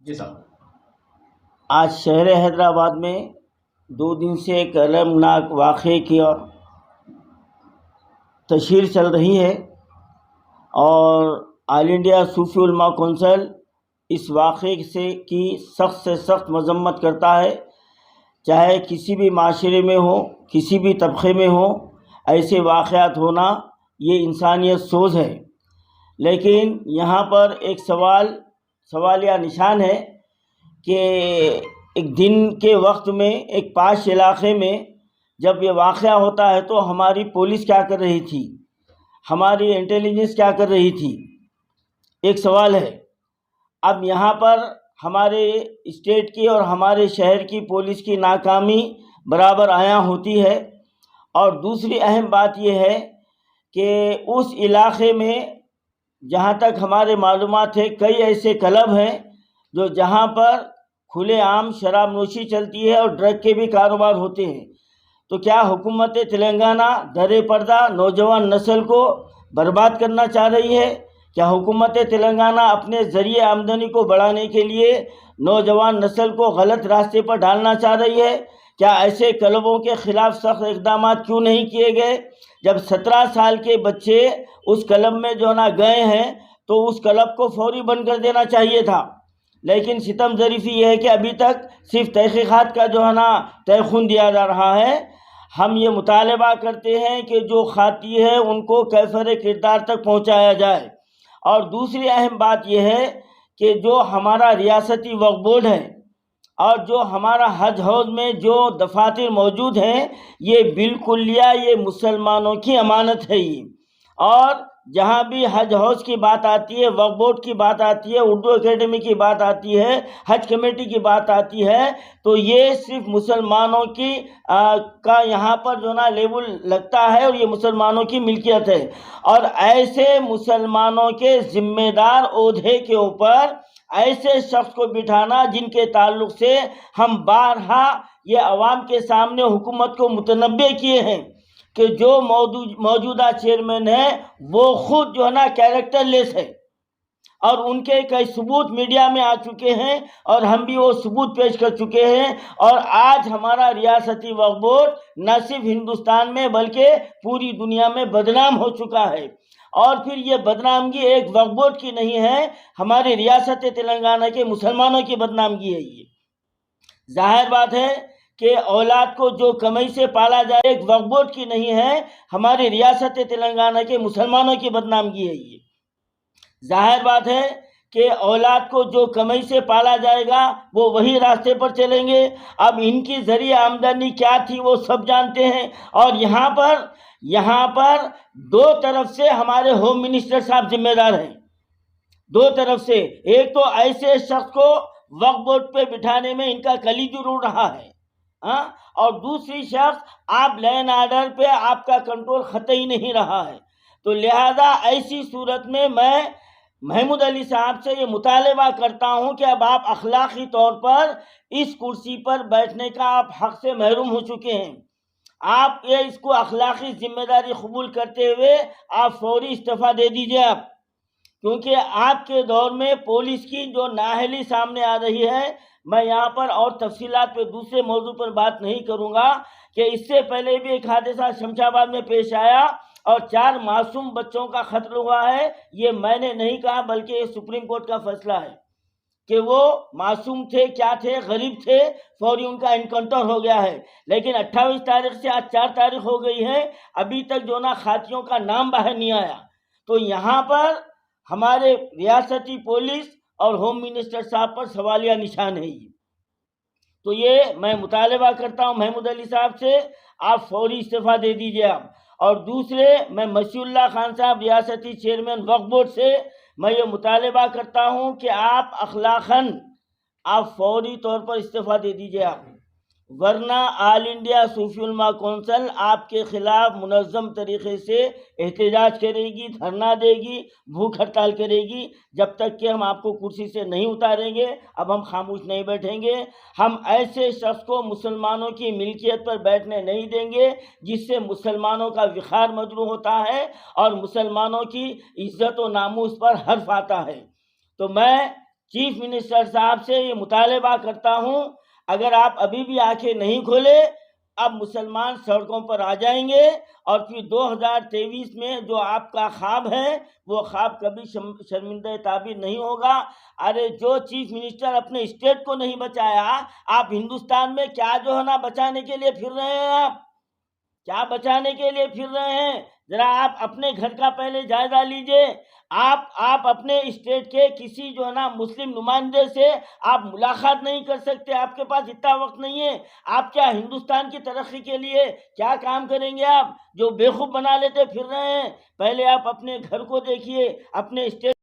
جی صاحب، آج شہر حیدرآباد میں 2 دن سے ایک المناک واقعے کی تشہیر چل رہی ہے اور آل انڈیا صوفی علماء کونسل اس واقعے کی سخت سے سخت مذمت کرتا ہے۔ چاہے کسی بھی معاشرے میں ہو، کسی بھی طبقے میں ہو، ایسے واقعات ہونا یہ انسانیت سوز ہے۔ لیکن یہاں پر ایک سوالیہ نشان ہے کہ ایک دن کے وقت میں ایک پاش علاقے میں جب یہ واقعہ ہوتا ہے تو ہماری پولیس کیا کر رہی تھی، ہماری انٹیلیجنس کیا کر رہی تھی، ایک سوال ہے۔ اب یہاں پر ہمارے اسٹیٹ کی اور ہمارے شہر کی پولیس کی ناکامی برابر عیاں ہوتی ہے۔ اور دوسری اہم بات یہ ہے کہ اس علاقے میں جہاں تک ہمارے معلومات ہے کئی ایسے کلب ہیں جو جہاں پر کھلے عام شراب نوشی چلتی ہے اور ڈرگ کے بھی کاروبار ہوتے ہیں۔ تو کیا حکومت تلنگانہ در پردہ نوجوان نسل کو برباد کرنا چاہ رہی ہے؟ کیا حکومت تلنگانہ اپنے ذریعے آمدنی کو بڑھانے کے لیے نوجوان نسل کو غلط راستے پر ڈالنا چاہ رہی ہے؟ کیا ایسے کلبوں کے خلاف سخت اقدامات کیوں نہیں کیے گئے؟ جب 17 سال کے بچے اس کلب میں گئے ہیں تو اس کلب کو فوری بند کر دینا چاہیے تھا۔ لیکن ستم ظریفی یہ ہے کہ ابھی تک صرف تحقیقات کا تیخون دیا جا رہا ہے۔ ہم یہ مطالبہ کرتے ہیں کہ جو خاطی ہے ان کو کیفر کردار تک پہنچایا جائے۔ اور دوسری اہم بات یہ ہے کہ جو ہمارا ریاستی وقف بورڈ ہے اور جو ہمارا حج ہاؤس میں جو دفاتر موجود ہیں یہ بالکلیہ یہ مسلمانوں کی امانت ہے یہ۔ اور جہاں بھی حج ہاؤس کی بات آتی ہے، وقف بورڈ کی بات آتی ہے، اردو اکیڈمی کی بات آتی ہے، حج کمیٹی کی بات آتی ہے تو یہ صرف مسلمانوں کی کا یہاں پر لیبل لگتا ہے اور یہ مسلمانوں کی ملکیت ہے۔ اور ایسے مسلمانوں کے ذمہ دار عہدے کے اوپر ایسے شخص کو بٹھانا جن کے تعلق سے ہم بارہا یہ عوام کے سامنے حکومت کو متنبع کیے ہیں کہ جو موجودہ چیئرمین ہے وہ خود کیریکٹر لیس ہے اور ان کے کئی ثبوت میڈیا میں آ چکے ہیں اور ہم بھی وہ ثبوت پیش کر چکے ہیں۔ اور آج ہمارا ریاستی وقف بورڈ نہ صرف ہندوستان میں بلکہ پوری دنیا میں بدنام ہو چکا ہے۔ اور پھر یہ بدنامگی ایک وقف بورڈ کی نہیں ہے، ہماری ریاست تلنگانہ کے مسلمانوں کی بدنامگی ہے۔ یہ ظاہر بات ہے کہ اولاد کو جو کمائی سے پالا جائے ایک وقف بورڈ کی نہیں ہے، ہماری ریاست تلنگانہ کے مسلمانوں کی بدنامگی ہے۔ یہ ظاہر بات ہے کہ اولاد کو جو کمائی سے پالا جائے گا وہ وہی راستے پر چلیں گے۔ اب ان کی ذریعہ آمدنی کیا تھی وہ سب جانتے ہیں۔ اور یہاں پر دو طرف سے ہمارے ہوم منسٹر صاحب ذمہ دار ہیں، دو طرف سے۔ ایک تو ایسے شخص کو وقف بورڈ پہ بٹھانے میں ان کا کلیجی رول رہا ہے، اور دوسری شخص آپ لین آرڈر پہ آپ کا کنٹرول قطعی نہیں رہا ہے۔ تو لہذا ایسی صورت میں میں محمود علی صاحب سے یہ مطالبہ کرتا ہوں کہ اب آپ اخلاقی طور پر اس کرسی پر بیٹھنے کا آپ حق سے محروم ہو چکے ہیں۔ آپ اس کو اخلاقی ذمہ داری قبول کرتے ہوئے آپ فوری استعفیٰ دے دیجئے آپ، کیونکہ آپ کے دور میں پولیس کی جو نااہلی سامنے آ رہی ہے۔ میں یہاں پر اور تفصیلات پہ دوسرے موضوع پر بات نہیں کروں گا کہ اس سے پہلے بھی ایک حادثہ شمس آباد میں پیش آیا اور 4 معصوم بچوں کا قتل ہوا ہے۔ یہ میں نے نہیں کہا بلکہ یہ سپریم کورٹ کا فیصلہ ہے کہ وہ معصوم تھے، کیا تھے، غریب تھے، فوری ان کا انکاؤنٹر ہو گیا ہے۔ لیکن 28 تاریخ سے آج 4 تاریخ ہو گئی ہے، ابھی تک خاتیوں کا نام باہر نہیں آیا۔ تو یہاں پر ہمارے ریاستی پولیس اور ہوم منسٹر صاحب پر سوالیہ نشان ہے۔ تو یہ میں مطالبہ کرتا ہوں محمود علی صاحب سے، آپ فوری استعفیٰ دے دیجئے آپ۔ اور دوسرے میں مشیع اللہ خان صاحب ریاستی چیئرمین وقف بورڈ سے میں یہ مطالبہ کرتا ہوں کہ آپ اخلاقاً آپ فوری طور پر استعفیٰ دے دیجئے آپ، ورنہ آل انڈیا صوفی علماء کونسل آپ کے خلاف منظم طریقے سے احتجاج کرے گی، دھرنا دے گی، بھوک ہڑتال کرے گی، جب تک کہ ہم آپ کو کرسی سے نہیں اتاریں گے۔ اب ہم خاموش نہیں بیٹھیں گے۔ ہم ایسے شخص کو مسلمانوں کی ملکیت پر بیٹھنے نہیں دیں گے جس سے مسلمانوں کا وقار مجروح ہوتا ہے اور مسلمانوں کی عزت و ناموس پر حرف آتا ہے۔ تو میں چیف منسٹر صاحب سے یہ مطالبہ کرتا ہوں، اگر آپ ابھی بھی آنکھیں نہیں کھولے، اب مسلمان سڑکوں پر آ جائیں گے اور پھر 2023 میں جو آپ کا خواب ہے وہ خواب کبھی شرمندہ تعبیر نہیں ہوگا۔ ارے جو چیف منسٹر اپنے اسٹیٹ کو نہیں بچایا، آپ ہندوستان میں کیا جو ہے نا بچانے کے لیے پھر رہے ہیں؟ آپ کیا بچانے کے لیے پھر رہے ہیں؟ ذرا آپ اپنے گھر کا پہلے جائزہ لیجئے۔ آپ اپنے اسٹیٹ کے کسی جو ہے نا مسلم نمائندے سے آپ ملاقات نہیں کر سکتے، آپ کے پاس اتنا وقت نہیں ہے۔ آپ کیا ہندوستان کی ترقی کے لیے کیا کام کریں گے؟ آپ جو بیوقوف بنا لیتے پھر رہے ہیں۔ پہلے آپ اپنے گھر کو دیکھیے، اپنے اسٹیٹ